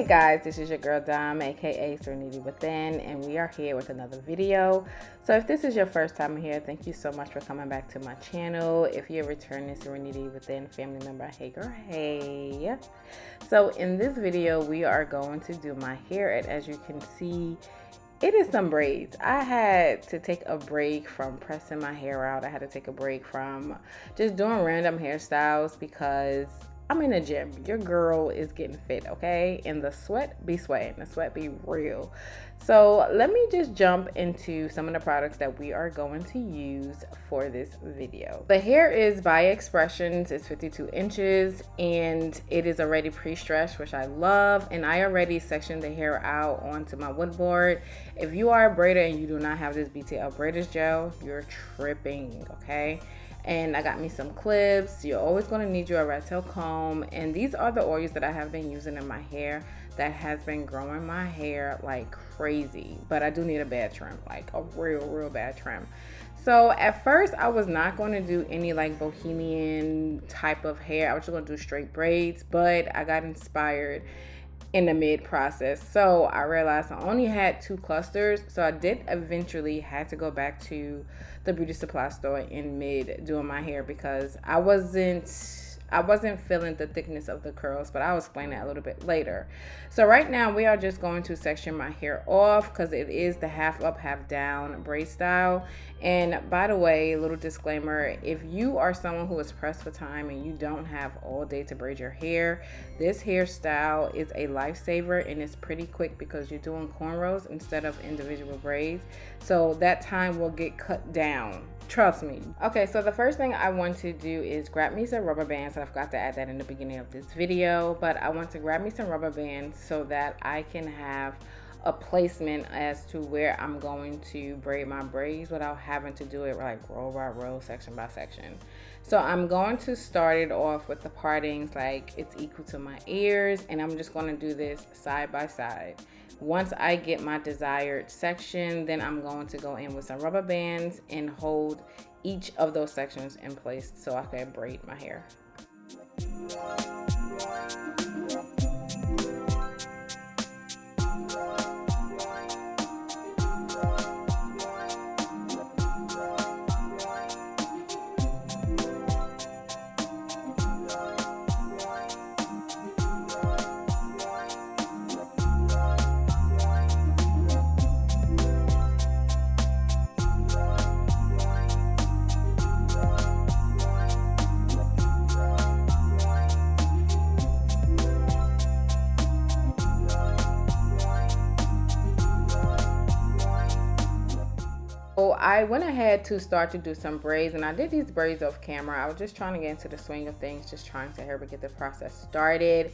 Hey guys, this is your girl Dom, aka Serenity Within, and we are here with another video. So if this is your first time here, thank you so much for coming back to my channel. If you're a returning Serenity Within family member, hey girl, hey. So in this video, we are going to do my hair, and as you can see, it is some braids. I had to take a break from pressing my hair out. I had to take a break from just doing random hairstyles because I'm in the gym. Your girl is getting fit, okay? And the sweat be sweating. The sweat be real. So let me just jump into some of the products that we are going to use for this video. The hair is by X-Pression. It's 52 inches and it is already pre-stretched, which I love. And I already sectioned the hair out onto my wood board. If you are a braider and you do not have this BTL Braiders gel, you're tripping, okay? And I got me some clips. You're always going to need your rat tail comb, and these are the oils that I have been using in my hair that has been growing my hair like crazy. But I do need a bad trim, like a real bad trim. So at first I was not going to do any like bohemian type of hair. I was just going to do straight braids, but I got inspired in the mid process. So I realized I only had 2 clusters, so I did eventually had to go back to the beauty supply store in mid doing my hair because I wasn't feeling the thickness of the curls, but I'll explain that a little bit later. So right now we are just going to section my hair off because it is the half up, half down braid style. And by the way, a little disclaimer, if you are someone who is pressed for time and you don't have all day to braid your hair, this hairstyle is a lifesaver and it's pretty quick because you're doing cornrows instead of individual braids. So that time will get cut down. Trust me. Okay, so the first thing I want to do is grab me some rubber bands. I forgot to add that in the beginning of this video, but I want to grab me some rubber bands so that I can have a placement as to where I'm going to braid my braids without having to do it like row by row, section by section. So I'm going to start it off with the partings like it's equal to my ears, and I'm just going to do this side by side. Once I get my desired section, then I'm going to go in with some rubber bands and hold each of those sections in place so I can braid my hair. So I went ahead to start to do some braids, and I did these braids off camera. I was just trying to get into the swing of things, just trying to help get the process started.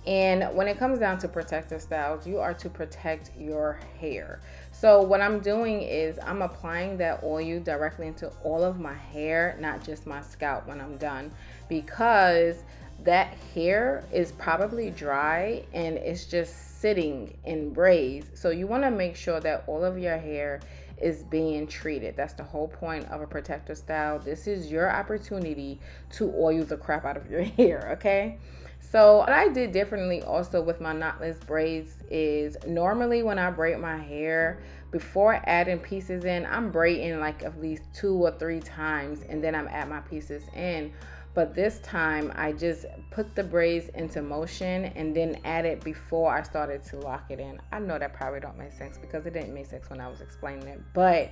And when it comes down to protective styles, you are to protect your hair. So what I'm doing is I'm applying that oil directly into all of my hair, not just my scalp when I'm done, because that hair is probably dry and it's just sitting in braids. So you want to make sure that all of your hair is being treated. That's the whole point of a protective style. This is your opportunity to oil the crap out of your hair, okay? So what I did differently also with my knotless braids is normally when I braid my hair, before adding pieces in, I'm braiding like at least 2 or 3 times and then I'm add my pieces in. But this time I just put the braids into motion and then add it before I started to lock it in. I know that probably don't make sense because it didn't make sense when I was explaining it, but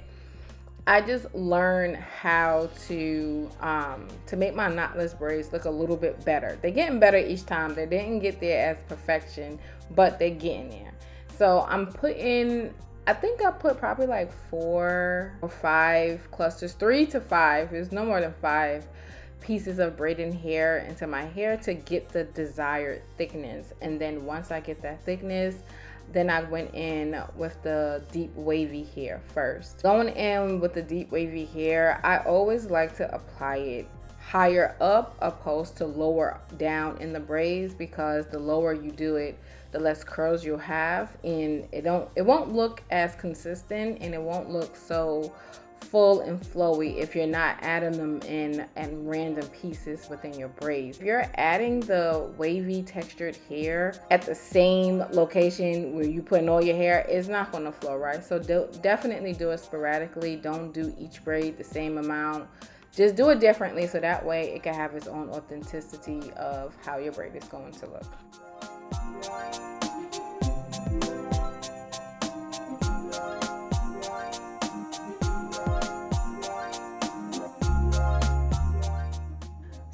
I just learned how to make my knotless braids look a little bit better. They're getting better each time. They didn't get there as perfection, but they're getting there. So I'm putting, I think I put probably like 4 or 5 clusters, 3 to 5. There's no more than 5 pieces of braiding hair into my hair to get the desired thickness. And then once I get that thickness, then I went in with the deep wavy hair first. Going in with the deep wavy hair, I always like to apply it higher up opposed to lower down in the braids, because the lower you do it, the less curls you'll have, and it won't look as consistent and it won't look so full and flowy if you're not adding them in random pieces within your braids. If you're adding the wavy textured hair at the same location where you putting all your hair, it's not going to flow right. So definitely do it sporadically. Don't do each braid the same amount. Just do it differently so that way it can have its own authenticity of how your braid is going to look.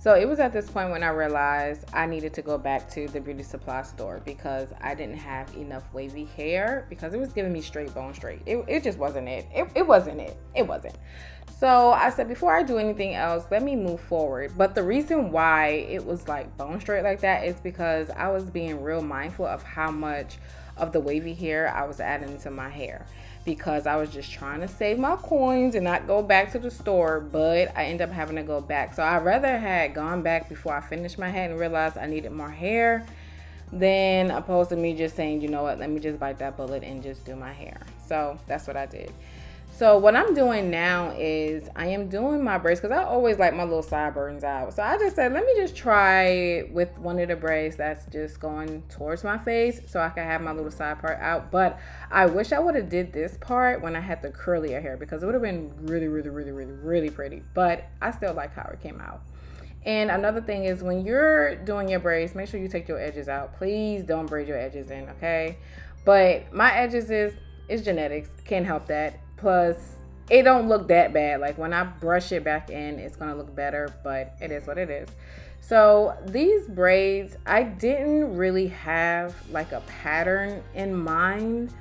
So it was at this point when I realized I needed to go back to the beauty supply store because I didn't have enough wavy hair because it was giving me straight bone straight. It just wasn't it. It wasn't it. It wasn't. So I said, before I do anything else, let me move forward. But the reason why it was like bone straight like that is because I was being real mindful of how much of the wavy hair I was adding to my hair, because I was just trying to save my coins and not go back to the store, but I ended up having to go back. So I'd rather had gone back before I finished my head and realized I needed more hair than opposed to me just saying, you know what, let me just bite that bullet and just do my hair. So that's what I did. So what I'm doing now is I am doing my braids because I always like my little sideburns out. So I just said, let me just try with one of the braids that's just going towards my face so I can have my little side part out. But I wish I would have did this part when I had the curlier hair because it would have been really pretty. But I still like how it came out. And another thing is when you're doing your braids, make sure you take your edges out. Please don't braid your edges in, okay? But my edges is genetics. Can't help that. Plus, it don't look that bad. Like when I brush it back in, it's gonna look better, but it is what it is. So these braids, I didn't really have like a pattern in mind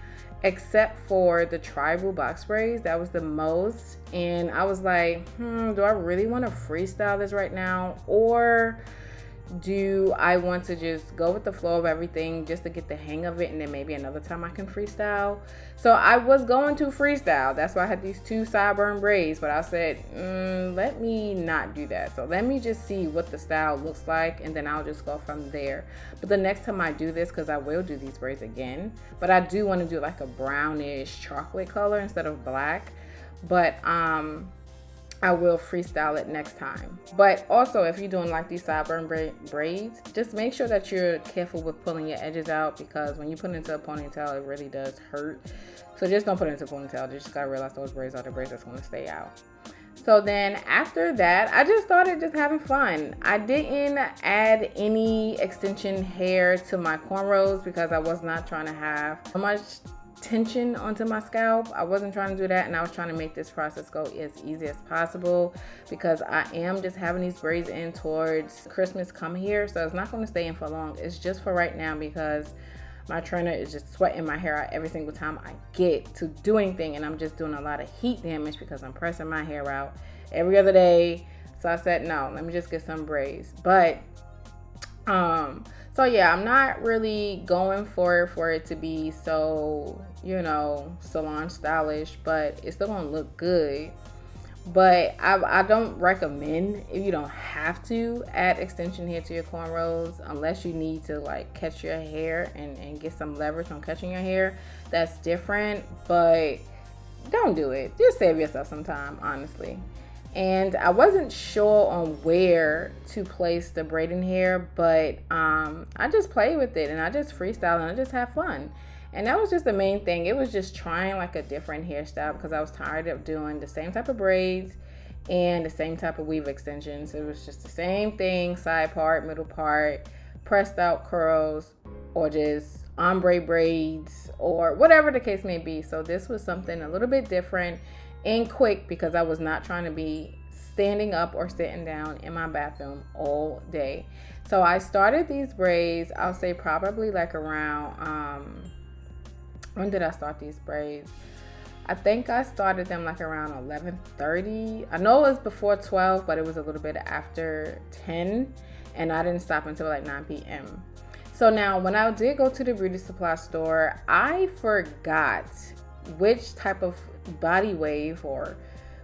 except for the tribal box braids. That was the most. And I was like, do I really want to freestyle this right now? Or do I want to just go with the flow of everything just to get the hang of it, and then maybe another time I can freestyle? So I was going to freestyle. That's why I had these two sideburn braids, but I said, let me not do that. So let me just see what the style looks like, and then I'll just go from there. But the next time I do this, because I will do these braids again, but I do want to do like a brownish chocolate color instead of black. But I will freestyle it next time. But also, if you're doing like these sideburn braids, just make sure that you're careful with pulling your edges out, because when you put it into a ponytail, it really does hurt. So just don't put it into a ponytail. You just gotta realize those braids are the braids that's gonna stay out. So then after that, I just started just having fun. I didn't add any extension hair to my cornrows because I was not trying to have so much tension onto my scalp. I wasn't trying to do that, and I was trying to make this process go as easy as possible because I am just having these braids in towards Christmas come here, so it's not going to stay in for long. It's just for right now because my trainer is just sweating my hair out every single time I get to do anything, and I'm just doing a lot of heat damage because I'm pressing my hair out every other day. So I said, no, let me just get some braids. But so yeah, I'm not really going for it to be so, you know, salon stylish, but it's still gonna look good. But I don't recommend, if you don't have to add extension hair to your cornrows unless you need to like catch your hair and get some leverage on catching your hair. That's different, but don't do it. Just save yourself some time, honestly. And I wasn't sure on where to place the braiding hair, but I just played with it and I just freestyled and I just had fun. And that was just the main thing. It was just trying like a different hairstyle because I was tired of doing the same type of braids and the same type of weave extensions. It was just the same thing, side part, middle part, pressed out curls, or just ombre braids, or whatever the case may be. So this was something a little bit different and quick because I was not trying to be standing up or sitting down in my bathroom all day. So I started these braids, I'll say probably like around, when did I start these braids? I think I started them like around 11:30. I know it was before 12, but it was a little bit after 10, and I didn't stop until like 9 p.m. So now when I did go to the beauty supply store, I forgot which type of body wave or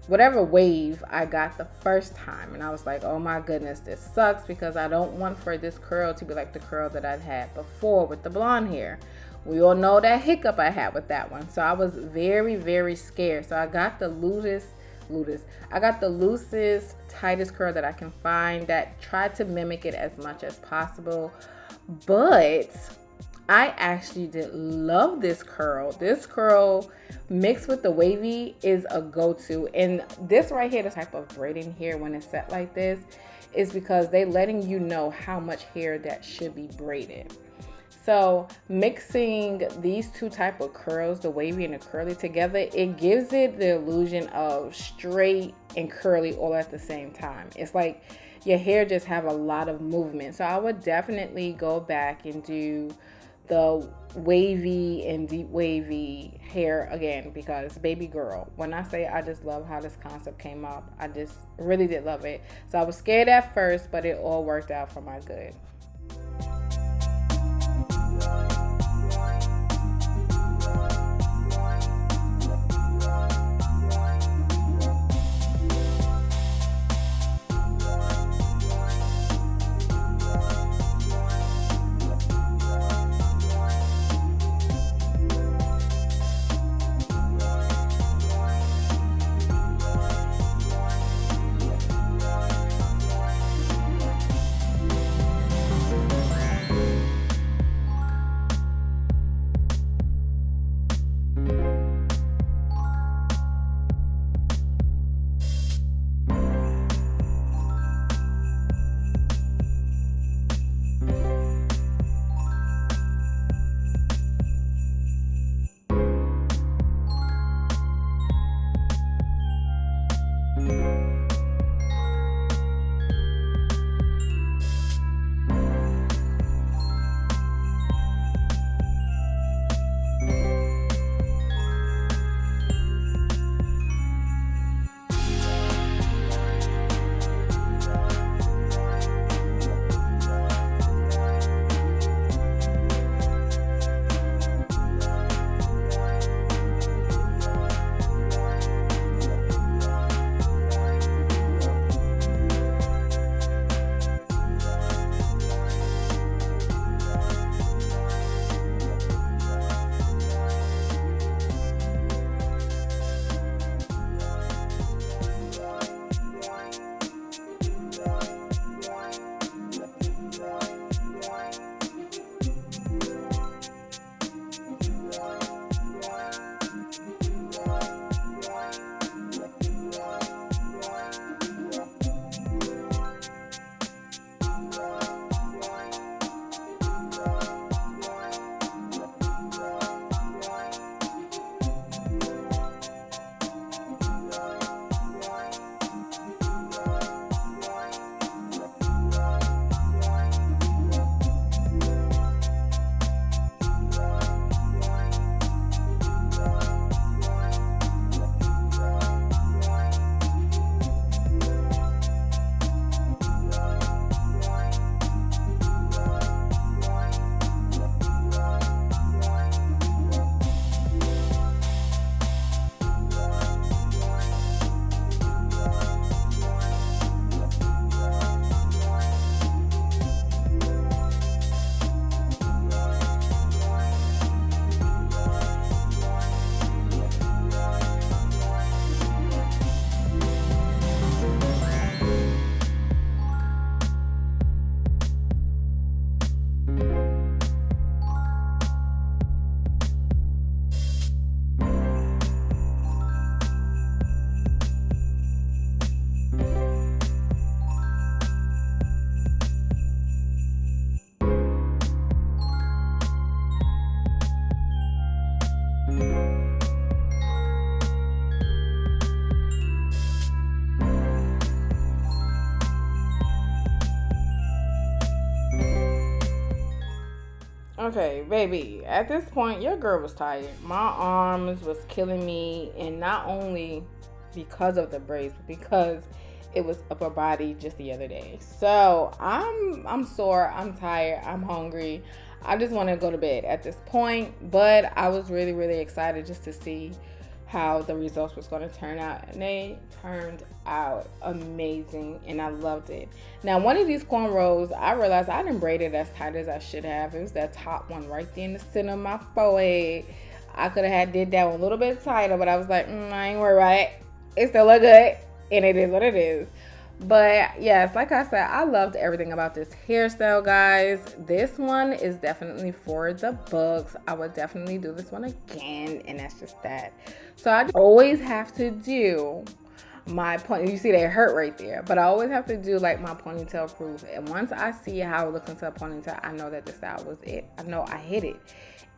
whatever wave I got the first time, and I was like, oh my goodness, this sucks because I don't want for this curl to be like the curl that I've had before with the blonde hair. We all know that hiccup I had with that one, so I was very scared. So I got the loosest glue this. I got the loosest, tightest curl that I can find that tried to mimic it as much as possible. But I actually did love this curl. This curl mixed with the wavy is a go-to. And this right here, the type of braiding here when it's set like this, is because they letting you know how much hair that should be braided. So mixing these two type of curls, the wavy and the curly together, it gives it the illusion of straight and curly all at the same time. It's like your hair just have a lot of movement. So I would definitely go back and do the wavy and deep wavy hair again, because baby girl, when I say I just love how this concept came up, I just really did love it. So I was scared at first, but it all worked out for my good. Okay, baby, at this point, your girl was tired. My arms was killing me, and not only because of the braids, but because it was upper body just the other day. So I'm sore, I'm tired, I'm hungry. I just want to go to bed at this point, but I was really, really excited just to see how the results was going to turn out, and they turned out amazing, and I loved it. Now, one of these cornrows, I realized I didn't braid it as tight as I should have. It was that top one right there in the center of my forehead. I could have did that one a little bit tighter, but I was like, I ain't worried about it. it still look good, and it is what it is. But yes, like I said, I loved everything about this hairstyle, guys. This one is definitely for the books. I would definitely do this one again, and that's just that. So I always have to do my pony. You see they hurt right there, but I always have to do like my ponytail proof. And once I see how it looks into a ponytail, I know that the style was it. I know I hit it.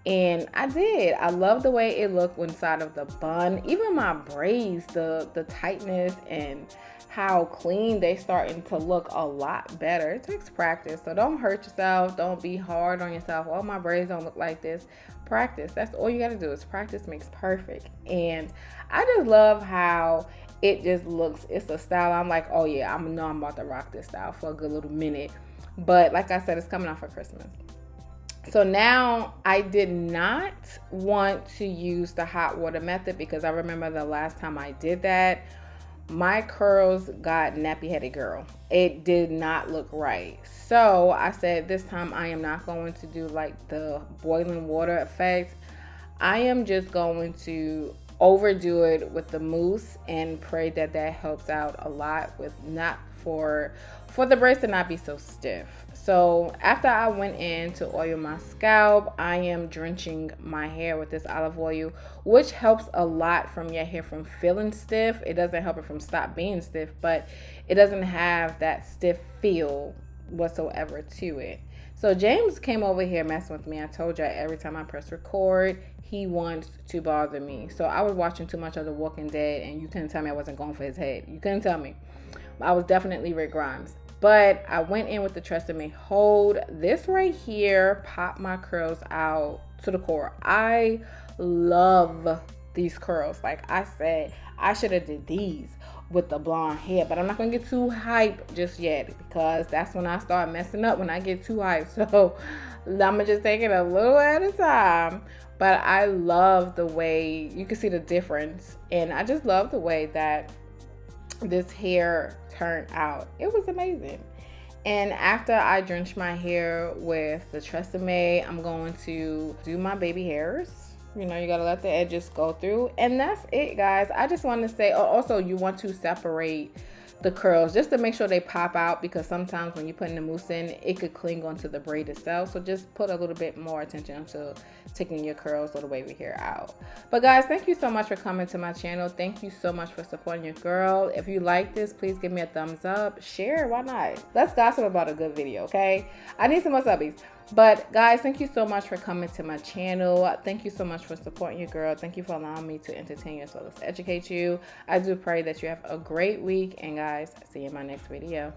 And I did. I love the way it looked inside of the bun. Even my braids, the tightness and how clean they starting to look a lot better. It takes practice. So don't hurt yourself. Don't be hard on yourself. Oh, my braids don't look like this. Practice. That's all you got to do is practice makes perfect. And I just love how it just looks. It's a style. I'm like, oh yeah, I know I'm about to rock this style for a good little minute. But like I said, it's coming out for Christmas. So now I did not want to use the hot water method because I remember the last time I did that, my curls got nappy headed, girl. It did not look right. So I said this time I am not going to do like the boiling water effect. I am just going to overdo it with the mousse and pray that that helps out a lot with not for the braids to not be so stiff. So after I went in to oil my scalp, I am drenching my hair with this olive oil, which helps a lot from your hair from feeling stiff. It doesn't help it from stop being stiff, but it doesn't have that stiff feel whatsoever to it. So James came over here messing with me. I told you every time I press record, he wants to bother me. So I was watching too much of The Walking Dead, and you couldn't tell me I wasn't going for his head. You couldn't tell me. I was definitely Rick Grimes. But I went in with the Tresemme Hold. This right here popped my curls out to the core. I love these curls. Like I said, I should have did these with the blonde hair, but I'm not gonna get too hyped just yet because that's when I start messing up, when I get too hyped. So I'm gonna just take it a little at a time. But I love the way you can see the difference, and I just love the way that this hair turned out. It was amazing. And after I drench my hair with the Tresemme, I'm going to do my baby hairs. You know, you gotta let the edges go through, and that's it, guys. I just want to say, also you want to separate the curls just to make sure they pop out, because sometimes when you're putting the mousse in, it could cling onto the braid itself. So just put a little bit more attention to taking your curls or the wavy hair out. But guys, thank you so much for coming to my channel. Thank you so much for supporting your girl. If you like this, please give me a thumbs up, share, why not? Let's gossip about a good video, okay? I need some more subbies. But guys, thank you so much for coming to my channel. Thank you so much for supporting your girl. Thank you for allowing me to entertain you as well as educate you. I do pray that you have a great week, and guys, see you in my next video.